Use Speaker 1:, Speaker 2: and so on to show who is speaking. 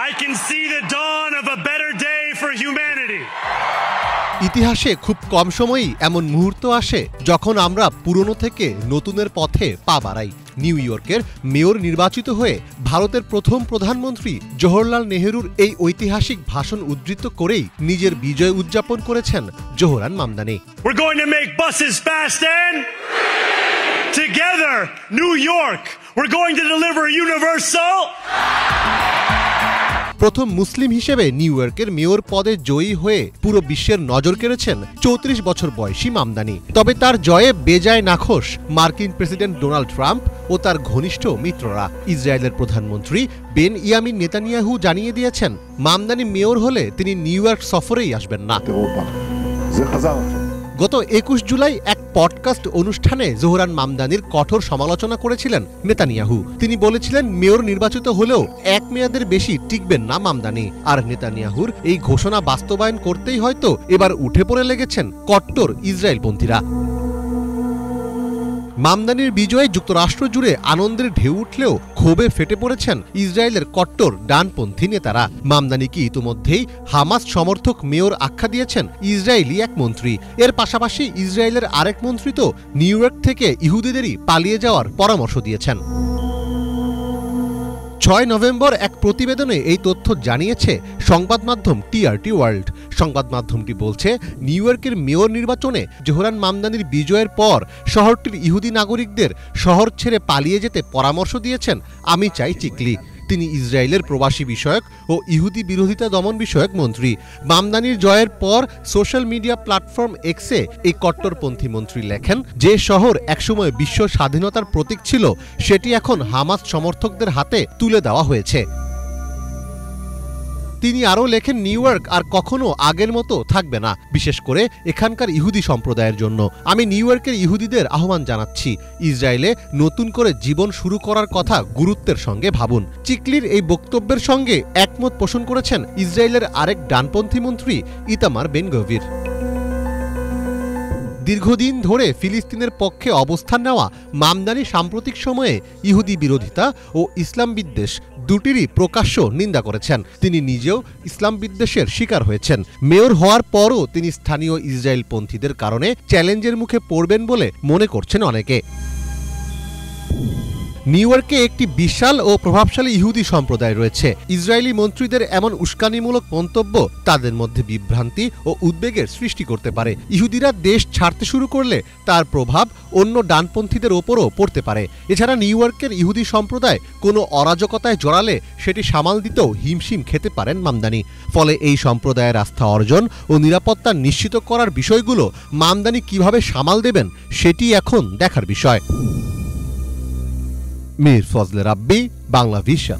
Speaker 1: I can see the dawn of a better day for humanity.
Speaker 2: ইতিহাসে খুব কম সময়ই এমন মুহূর্ত আসে যখন আমরা পুরনো থেকে নতুনের পথে পা বাড়াই। নিউ ইয়র্কের মেয়র নির্বাচিত হয়ে ভারতের প্রথম প্রধানমন্ত্রী জওহরলাল নেহরুর এই ঐতিহাসিক ভাষণ উদ্ধৃত করেই নিজের বিজয় উদযাপন করেছেন Zohran Mamdani.
Speaker 1: We're going to make buses fast and together New York. We're going to deliver universal.
Speaker 2: প্রথম মুসলিম হিসেবে নিউ ইয়র্কের মেয়র পদে জয়ী হয়ে পুরো বিশ্বের নজর কেড়েছেন ৩৪ বছর বয়সী মামদানি। তবে তার জয়ে বেজায় নাখোশ মার্কিন প্রেসিডেন্ট ডোনাল্ড ট্রাম্প ও তার ঘনিষ্ঠ মিত্ররা। ইসরায়েলের প্রধানমন্ত্রী বেন ইয়ামিন নেতানিয়াহু জানিয়ে দিয়েছেন, মামদানি মেয়র হলে তিনি নিউ ইয়র্ক সফরেই আসবেন না। গত ২১ জুলাই এক পডকাস্ট অনুষ্ঠানে জোহরান মামদানির কঠোর সমালোচনা করেছিলেন নেতানিয়াহু। তিনি বলেছিলেন, মেয়র নির্বাচিত হলেও এক মেয়াদের বেশি টিকবেন না মামদানি। আর নেতানিয়াহুর এই ঘোষণা বাস্তবায়ন করতেই হয়তো এবার উঠে পড়ে লেগেছেন কট্টর ইসরায়েলপন্থীরা। মামদানির বিজয়ে যুক্তরাষ্ট্র জুড়ে আনন্দের ঢেউ উঠলেও ক্ষোভে ফেটে পড়েছেন ইসরায়েলের কট্টর ডানপন্থী নেতারা। মামদানিকে ইতিমধ্যেই হামাস সমর্থক মেয়র আখ্যা দিয়েছেন ইসরায়েলি এক মন্ত্রী। এর পাশাপাশি ইসরায়েলের আরেক মন্ত্রী তো নিউ ইয়র্ক থেকে ইহুদিদেরই পালিয়ে যাওয়ার পরামর্শ দিয়েছেন। ৬ নভেম্বর এক প্রতিবেদনে এই তথ্য জানিয়েছে সংবাদ মাধ্যম টিআরটি ওয়ার্ল্ড। সংবাদ মাধ্যমটি বলছে, নিউ ইয়র্কের মেয়র নির্বাচনে জোহরান মামদানির বিজয়ের পর শহরটির ইহুদি নাগরিকদের শহর ছেড়ে পালিয়ে যেতে পরামর্শ দিয়েছেন আমিচাই চিকলি। তিনি ইসরায়েলের প্রবাসী বিষয়ক ও ইহুদি বিরোধিতা দমন বিষয়ক মন্ত্রী। মামদানির জয়ের পর সোশ্যাল মিডিয়া প্ল্যাটফর্ম এক্সে এই কট্টরপন্থী মন্ত্রী লেখেন, যে শহর একসময় বিশ্ব স্বাধীনতার প্রতীক ছিল সেটি এখন হামাস সমর্থকদের হাতে তুলে দেওয়া হয়েছে। তিনি আরও লেখেন, নিউ ইয়র্ক আর কখনো আগের মতো থাকবে না, বিশেষ করে এখানকার ইহুদি সম্প্রদায়ের জন্য। আমি নিউ ইয়র্কের ইহুদিদের আহ্বান জানাচ্ছি, ইসরায়েলে নতুন করে জীবন শুরু করার কথা গুরুত্বের সঙ্গে ভাবুন। চিকলির এই বক্তব্যের সঙ্গে একমত পোষণ করেছেন ইসরায়েলের আরেক ডানপন্থী মন্ত্রী ইতামার বেন গভির। দীর্ঘদিন ধরে ফিলিস্তিনের পক্ষে অবস্থান নেওয়া মামদানি সাম্প্রতিক সময়ে ইহুদি বিরোধিতা ও ইসলাম বিদ্বেষ দুটিরই প্রকাশ্য নিন্দা করেছেন। তিনি নিজেও ইসলাম বিদ্বেষের শিকার হয়েছেন। মেয়র হওয়ার পরও তিনি স্থানীয় ইসরায়েলপন্থীদের কারণে চ্যালেঞ্জের মুখে পড়বেন বলে মনে করছেন অনেকে। নিউ ইয়র্কে একটি বিশাল ও প্রভাবশালী ইহুদি সম্প্রদায় রয়েছে। ইসরায়েলি মন্ত্রীদের এমন উস্কানিমূলক মন্তব্য তাদের মধ্যে বিভ্রান্তি ও উদ্বেগের সৃষ্টি করতে পারে। ইহুদিরা দেশ ছাড়তে শুরু করলে তার প্রভাব অন্য ডানপন্থীদের ওপরও পড়তে পারে। এছাড়া নিউ ইয়র্কের ইহুদি সম্প্রদায় কোনো অরাজকতায় জড়ালে সেটি সামাল দিতেও হিমশিম খেতে পারেন মামদানি। ফলে এই সম্প্রদায়ের আস্থা অর্জন ও নিরাপত্তা নিশ্চিত করার বিষয়গুলো মামদানি কিভাবে সামাল দেবেন সেটি এখন দেখার বিষয়। মীর ফজলে রাব্বি, বাংলা ভিশন।